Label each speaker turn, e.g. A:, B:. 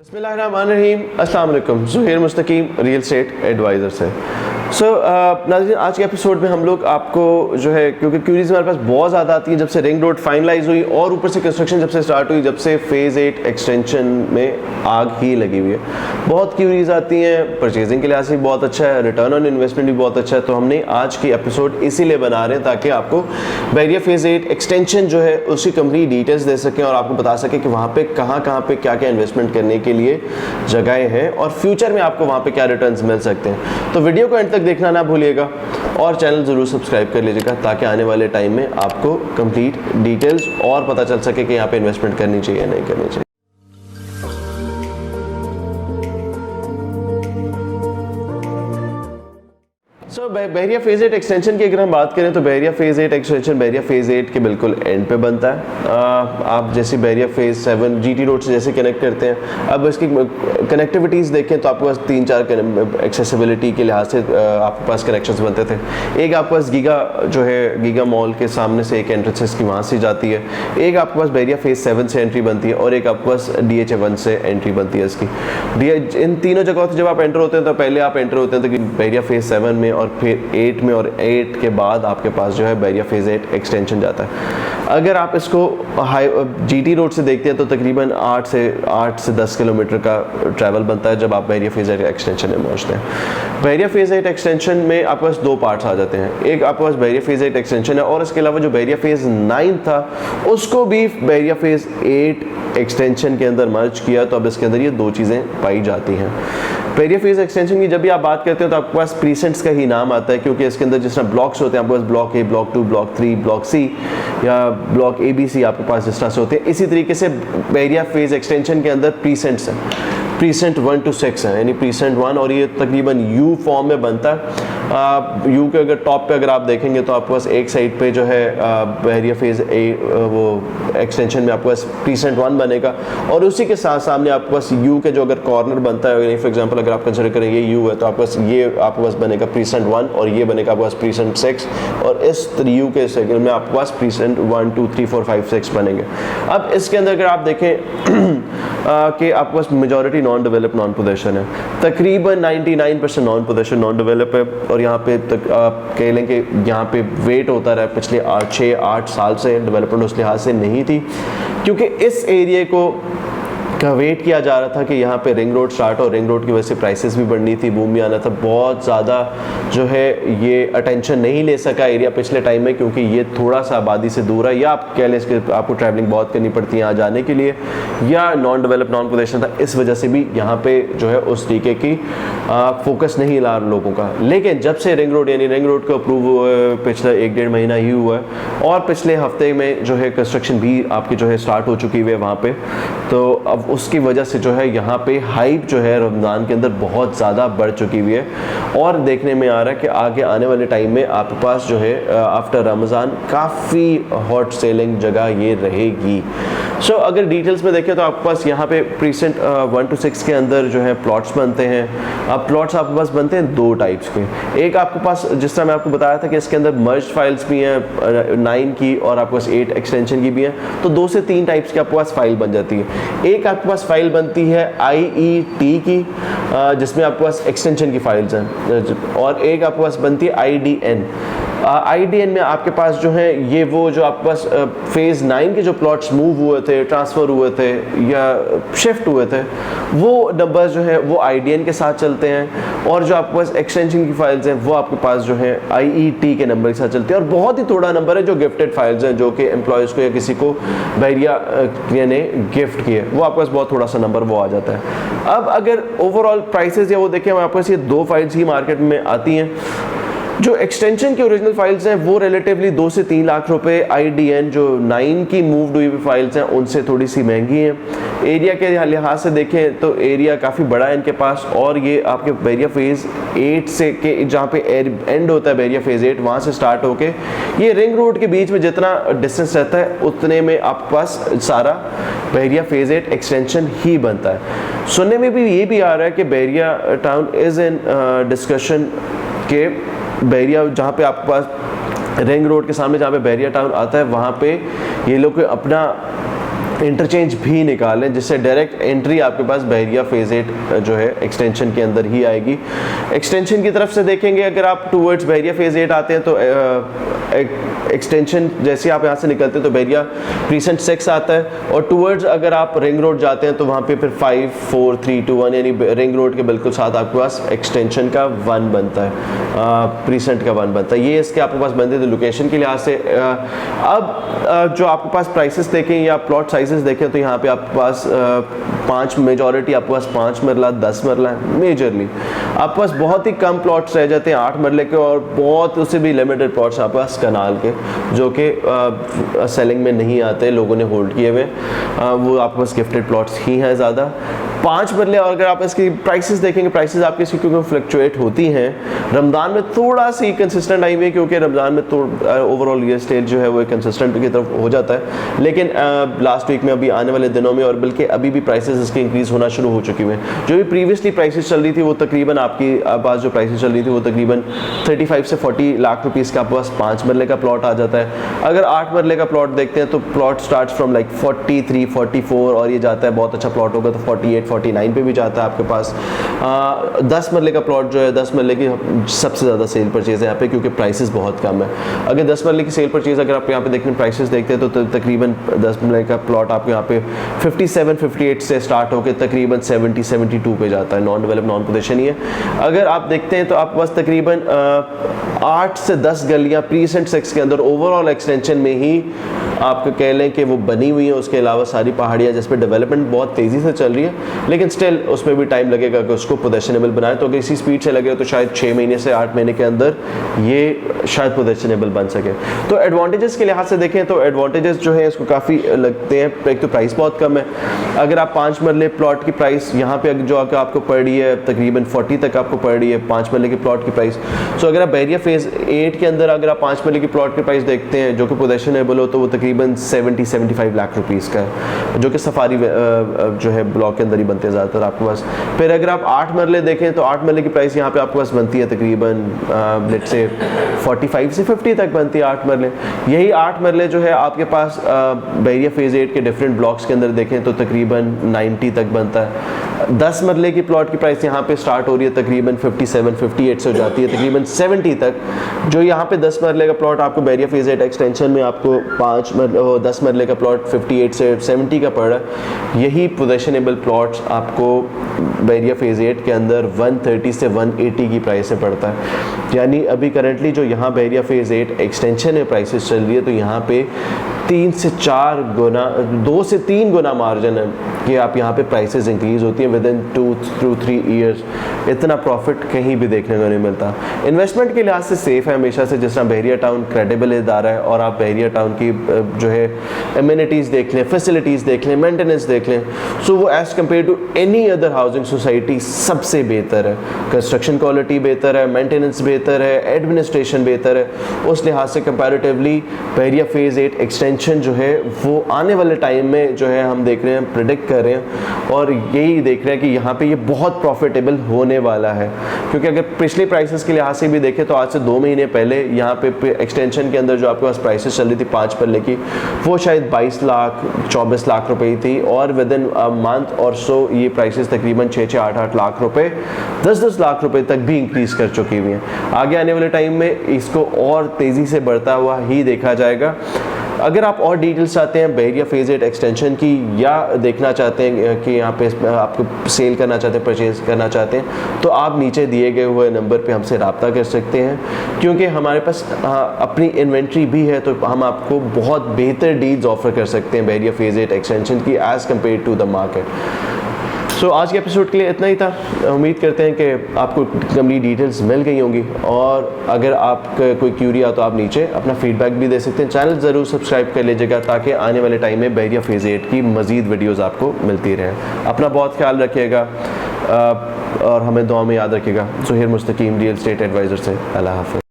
A: बिस्मिल्लाहिर्रहमानिर्रहीम, अस्सलाम वालेकुम। ज़ुहैर मुस्तकीम रियल एस्टेट एडवाइज़र से। नाज़रीन, आज के एपिसोड में हम लोग आपको जो है, क्योंकि क्यूरीज हमारे पास बहुत ज़्यादा आती हैं जब से रिंग रोड फाइनलाइज हुई और ऊपर से कंस्ट्रक्शन जब से स्टार्ट हुई, जब से फेज़ 8 एक्सटेंशन में आग ही लगी हुई है। बहुत क्यूरीज आती हैं, परचेजिंग के लिहाज से बहुत अच्छा है, रिटर्न ऑन इन्वेस्टमेंट भी बहुत अच्छा है। तो हमने आज की एपिसोड इसीलिए बना रहे हैं ताकि आपको बहरिया फेज़ 8 एक्सटेंशन जो है उसकी कंप्लीट डिटेल्स दे सकें और आपको बता सकें कि वहाँ पे कहाँ पे क्या क्या इन्वेस्टमेंट करने के लिए जगहें हैं और फ्यूचर में आपको वहाँ पे क्या रिटर्न्स मिल सकते हैं। तो वीडियो को एंड तक देखना ना भूलिएगा और चैनल ज़रूर सब्सक्राइब कर लीजिएगा ताकि आने वाले टाइम में आपको कंप्लीट डिटेल्स और पता चल सके कि यहाँ पे इन्वेस्टमेंट करनी चाहिए या नहीं करनी चाहिए। बहरिया फेज़ 8 एक्सटेंशन की अगर हम बात करें तो बहरिया फेज़ 8 एक्सटेंशन बहरिया फेज़ 8 के बिल्कुल एंड पे बनता है। आप जैसे बहरिया फेज़ 7 जीटी रोड से जैसे कनेक्ट करते हैं, अब इसकी कनेक्टिविटीज़ देखें तो आपके पास 3-4 एक्सेसिबिलिटी के लिहाज से आपके पास कनेक्शंस बनते थे। एक आपके पास गीगा मॉल के सामने से एक एंट्रेंस की वहाँ से जाती है, एक आपके पास बहरिया फेज़ 7 से एंट्री बनती है और एक आपके पास DH1 से एंट्री बनती है इसकी। इन तीनों जगहों से जब आप एंटर होते हैं तो पहले आप एंटर होते हैं तो बहरिया फेज़ 7 में और फिर 8 में, और 8 के बाद आपके पास जो है बहरिया फेज़ 8 एक्सटेंशन जाता है। अगर आप इसको जीटी रोड से देखते हैं तो तकरीबन 8 से 10 किलोमीटर का ट्रैवल बनता है जब आप बहरिया फेज़ 8 एक्सटेंशन में पहुँचते हैं। बहरिया फेज़ 8 एक्सटेंशन में आपके पास 2 पार्ट्स आ जाते हैं। एक आपके पास बहरिया फेज़ 8 एक्सटेंशन है और इसके अलावा जो बहरिया फेज़ 9 था उसको भी बहरिया फेज़ 8 एक्सटेंशन के अंदर मर्ज किया, तो अब इसके अंदर ये 2 चीज़ें पाई जाती हैं। बहरिया फेज़ एक्सटेंशन की जब भी आप बात करते हैं तो आपके पास प्रीसेंट्स का ही नाम आता है, क्योंकि इसके अंदर जिस तरह ब्लॉक्स होते हैं, आपके पास block A, block 2, block 3, block C या ब्लॉक ABC आपके पास जिस तरह से होते हैं, इसी तरीके से बहरिया फेज़ एक्सटेंशन के अंदर प्रीसेंट्स हैं। प्रीसेंट 1 to 6 है, यानी प्रीसेंट 1 और ये तकरीबन U फॉर्म में बनता है। U के अगर टॉप पे अगर आप देखेंगे तो आपके पास एक साइड पे जो है बहरिया फेज़ वो एक्सटेंशन में आपके पास प्रीसेंट 1 बनेगा और उसी के साथ सामने आपके पास U के जो अगर कॉर्नर बनता है, यानी फॉर एग्जांपल अगर आप कंसिडर करें ये U है तो आपके पास ये आपके पास बनेगा प्रीसेंट 1 और ये बनेगा आपके पास प्रीसेंट 6 और इस U के सेगमेंट में आपके पास प्रीसेंट 1 2 3 4 5 6 बनेंगे। अब इसके अंदर अगर आप देखें कि आपके पास majority non develop non possession है, तकरीबन 99% नॉन पोजेशन नॉन डेवलप है और यहाँ पे तक आप कह लें कि यहाँ पे वेट होता रहा पिछले 6-8 साल से डेवलपमेंट उस लिहाज से नहीं थी, क्योंकि इस एरिया को का वेट किया जा रहा था कि यहाँ पे रिंग रोड स्टार्ट और रिंग रोड की वजह से प्राइसेस भी बढ़नी थी, बूम भी आना था। बहुत ज़्यादा जो है ये अटेंशन नहीं ले सका एरिया पिछले टाइम में, क्योंकि ये थोड़ा सा आबादी से दूर है या आप कह लें इसके आपको ट्रैवलिंग बहुत करनी पड़ती है यहाँ जाने के लिए, या नॉन डेवलप नॉन पोजेशन था, इस वजह से भी यहाँ पे जो है उस तरीके की फोकस नहीं ला लोगों का। लेकिन जब से रिंग रोड यानी रिंग रोड को अप्रूव पिछला 1-1.5 महीना ही हुआ है और पिछले हफ्ते में जो है कंस्ट्रक्शन भी आपकी जो है स्टार्ट हो चुकी हुई है वहाँ पे, तो अब उसकी वजह से जो है यहाँ पे हाइप जो है रमज़ान के अंदर बहुत ज़्यादा बढ़ चुकी हुई है और देखने में आ रहा है कि आगे आने वाले टाइम में आपके पास जो है आफ्टर रमज़ान काफ़ी हॉट सेलिंग जगह ये रहेगी। सो अगर डिटेल्स में देखें तो आपके पास यहाँ पे प्रीसेंट 1 to 6 के अंदर जो है प्लॉट्स बनते हैं। अब प्लॉट्स आपके पास बनते हैं 2 टाइप्स के। एक आपके पास जिस तरह मैं आपको बताया था कि इसके अंदर मर्ज फाइल्स भी हैं 9 की और आपके पास 8 एक्सटेंशन की भी हैं, तो 2 से 3 टाइप्स की आपके पास फाइल बन जाती है। एक आपके पास फाइल बनती है IET की जिसमें आपके पास एक्सटेंशन की फाइल्स हैं और एक आपके पास बनती है IDN। IDN में आपके पास जो है ये वो जो आपके पास फेज़ 9 के जो प्लॉट्स मूव हुए थे, ट्रांसफ़र हुए थे या शिफ्ट हुए थे, वो नंबर जो है वो IDN के साथ चलते हैं और जो आपके पास एक्सटेंशन की फाइल्स हैं वो आपके पास जो है IET के नंबर के साथ चलते हैं। और बहुत ही थोड़ा नंबर है जो गिफ्टेड फाइल्स हैं, जो कि एम्प्लॉयज़ को या किसी को बहरिया ने गिफ्ट किए, वो आपके पास बहुत थोड़ा सा नंबर वो आ जाता है। अब अगर ओवरऑल प्राइसेस या वो देखें, आपके पास ये 2 फाइल्स ही मार्केट में आती हैं। जो एक्सटेंशन की ओरिजिनल फाइल्स हैं वो रिलेटिवली 2 से 3 लाख रुपए, IDN जो 9 की मूव्ड हुई फाइल्स हैं उनसे थोड़ी सी महंगी हैं। एरिया के लिहाज से देखें तो एरिया काफ़ी बड़ा है इनके पास और ये आपके बहरिया फेज़ 8 से के जहाँ पे एंड होता है बहरिया फेज़ 8 वहाँ से स्टार्ट होके ये रिंग रोड के बीच में जितना डिस्टेंस रहता है उतने में आपके पास सारा बहरिया फेज़ 8 एक्सटेंशन ही बनता है। सुनने में भी ये भी आ रहा है कि बहरिया टाउन इज़ इन डिस्कशन के बहरिया जहाँ पे आपके पास रिंग रोड के सामने जहाँ पे बहरिया टाउन आता है वहाँ पे ये लोग अपना इंटरचेंज भी निकालें, जिससे डायरेक्ट एंट्री आपके पास बहरिया फेज़ 8 जो है एक्सटेंशन के अंदर ही आएगी। एक्सटेंशन की तरफ से देखेंगे, अगर आप टूवर्ड्स बहरिया फेज़ 8 आते हैं तो एक्सटेंशन जैसे आप यहाँ से निकलते हैं तो बहरिया प्रीसेंट 6 आता है, और टूवर्ड्स अगर आप रिंग रोड जाते हैं तो वहाँ पे फिर 5 4 3 2 1 यानी रिंग रोड के बिल्कुल साथ आपके पास एक्सटेंशन का 1 बनता है, प्रीसेंट का 1 बनता है। ये इसके आपके पास बनते हैं। तो लोकेशन के लिहाज से अब जो आपके पास प्राइसेस देखें या प्लॉट साइजेस देखें तो यहाँ पे आपके पास 5 मेजॉरिटी आपके पास 5 मरला 10 मरला है मेजरली। आपके पास बहुत ही कम प्लॉट्स रह जाते हैं 8 मरले के, और बहुत उससे भी लिमिटेड प्लॉट्स आपके पास कनाल के जो कि सेलिंग में नहीं आते, लोगों ने होल्ड किए हुए, वो आपके पास गिफ्टेड प्लॉट्स ही हैं ज़्यादा 5 मरले। और अगर आप इसकी प्राइसेस देखेंगे, प्राइसेस आपकी इसकी क्योंकि फ्लक्चुएट होती हैं, रमज़ान में थोड़ा सी कंसिस्टेंट आई हुई है क्योंकि रमज़ान में तो ओवरऑल रियल एस्टेट जो है वो कंसिस्टेंट की तरफ हो जाता है, लेकिन लास्ट वीक में अभी आने वाले दिनों में और बल्कि अभी भी प्राइसेस इसके इंक्रीज़ होना शुरू हो चुकी हैं। जो भी प्रीवियसली प्राइसेस चल रही थी वो तकरीबन आपकी पास जो प्राइसेस चल रही थी वो तकरीबन 35 से 40 लाख रुपीज़ का आपके पास 5 मरले का प्लॉट आ जाता है। अगर 8 मरले का प्लॉट देखते हैं तो प्लॉट स्टार्ट फ्रॉम लाइक 43 44 और ये जाता है, बहुत अच्छा प्लॉट होगा तो 48 49 पे भी जाता है आपके पास। 10 मरले का प्लॉट जो है 10 मरले की सबसे ज़्यादा सेल परचेज़ है यहाँ पे क्योंकि प्राइसेस बहुत कम है। अगर 10 मरले की सेल परचेज़ अगर आप यहाँ पे देखें प्राइसेस देखते हैं तो तकरीबन 10 मरले का प्लॉट आपको यहाँ पे 57 58 से स्टार्ट होकर तकरीबन 70 72 पे जाता है। नॉन डेवलप नॉन पोजीशन ही है। अगर आप देखते हैं तो आपके पास तकरीबन 8 से 10 गलियाँ प्रीसेंट 6 के अंदर ओवरऑल एक्सटेंशन में ही आपको कह लें कि वो बनी हुई है। उसके अलावा सारी पहाड़ियाँ जिस पर डेवलपमेंट बहुत तेज़ी से चल रही है, लेकिन स्टिल उसमें भी टाइम लगेगा कि उसको पोजेशनेबल बनाए। तो अगर इसी स्पीड से लगेगा तो शायद 6 महीने से 8 महीने के अंदर ये शायद पोजेशनेबल बन सके। तो एडवांटेजेस के लिहाज से देखें तो एडवांटेजेस जो है इसको काफ़ी लगते हैं। एक तो प्राइस बहुत कम है। अगर आप 5 मरले प्लॉट की प्राइस यहाँ पे जो आपको पड़ रही है तकरीबन 40 तक आपको पड़ रही है 5 मरले के प्लॉट की प्राइस। सो अगर आप बहरिया फेज़ 8 के अंदर अगर आप 5 मरले की प्लॉट की प्राइस देखते हैं जो कि पोजेशनेबल हो तो वो तकरीबन 70-75 लाख रुपीज़ का है, जो कि सफारी जो है ब्लॉक के अंदर ही बनते हैं ज़्यादातर आपके पास। फिर अगर आप 8 मरले देखें तो 8 मरले की प्राइस यहाँ पे आपके पास बनती है तकरीबन लेट से 45 से 50 तक बनती है 8 मरले। यही 8 मरले जो है आपके पास बहरिया फेज़ 8 के डिफरेंट ब्लॉक्स के अंदर देखें तो तकरीबन 90 तक बनता है। 10 मरले की प्लॉट की प्राइस यहाँ पे स्टार्ट हो रही है तकरीबन 57 58 से हो जाती है तकरीबन 70 तक। जो यहाँ पे 10 मरले का प्लॉट आपको बहरिया फेज़ 8 एक्सटेंशन में आपको 10 मरले का प्लॉट 58 से 70 का पड़ रहा है। यही पोजेशनेबल प्लॉट्स आपको बहरिया फेज़ 8 के अंदर 130 से 180 की प्राइस से पड़ता है। यानी अभी करंटली जो यहाँ बहरिया फेज़ 8 एक्सटेंशन में प्राइसेस चल रही है तो यहाँ पे 3 से 4 गुना 2 से 3 गुना मार्जिन है कि आप यहाँ पे प्राइसेस इंक्रीज़ होती हैं विदिन 2 to 3 ईयर्स। इतना प्रॉफिट कहीं भी देखने को नहीं मिलता। इन्वेस्टमेंट के लिहाज से सेफ़ है हमेशा से। जिस तरह बहरिया टाउन क्रेडिबल इदारा है और आप बहरिया टाउन की जो है एमिनिटीज़ देख लें, फैसिलिटीज़ देख लें, मेंटेनेंस देख लें, सो वो as compare to any other housing society सबसे बेहतर है। कंस्ट्रक्शन क्वालिटी बेहतर है, मेंटेनेंस बेहतर है, एडमिनिस्ट्रेशन बेहतर है। उस लिहाज से कंपैरेटिवली बहरिया फेज़ 8 एक्सटेंशन जो है वो आने वाले टाइम में जो है हम देख रहे हैं, प्रिडिक्ट कर रहे हैं और यही देख रहे हैं कि यहाँ पे ये बहुत प्रॉफिटेबल होने वाला है। क्योंकि अगर पिछले प्राइसेस के लिहाज से भी देखें तो आज से 2 महीने पहले यहाँ पे एक्सटेंशन के अंदर जो आपके पास प्राइसेस चल रही थी 5 मरले की वो शायद 22 लाख 24 लाख रुपए थी और विद इन अ मंथ और सो ये प्राइसेस तकरीबन 6 8 8 लाख रुपए 10 लाख रुपए तक भी इंक्रीज़ कर चुकी हुई हैं। आगे आने वाले टाइम में इसको और तेज़ी से बढ़ता हुआ ही देखा जाएगा। अगर आप और डिटेल्स चाहते हैं बहरिया फेज़ 8 एक्सटेंशन की या देखना चाहते हैं कि यहाँ पे आपको सेल करना चाहते हैं, परचेज़ करना चाहते हैं, तो आप नीचे दिए गए हुए नंबर पे हमसे रब्ता कर सकते हैं। क्योंकि हमारे पास अपनी इन्वेंट्री भी है तो हम आपको बहुत बेहतर डील्स ऑफ़र कर सकते हैं बहरिया फेज़ 8 एक्सटेंशन की as compare to the market. So आज के एपिसोड के लिए इतना ही था। उम्मीद करते हैं कि आपको कंप्लीट डिटेल्स मिल गई होंगी और अगर आपका कोई क्यूरी आ तो आप नीचे अपना फीडबैक भी दे सकते हैं। चैनल ज़रूर सब्सक्राइब कर लीजिएगा ताकि आने वाले टाइम में बहरिया फेज़ 8 की मज़ीद वीडियोज़ आपको मिलती रहें। अपना बहुत ख्याल रखिएगा और हमें दुआ में याद रखिएगा। ज़ुहैर मुस्तकीम रियल एस्टेट एडवाइज़र से। अल्लाह हाफ़िज़।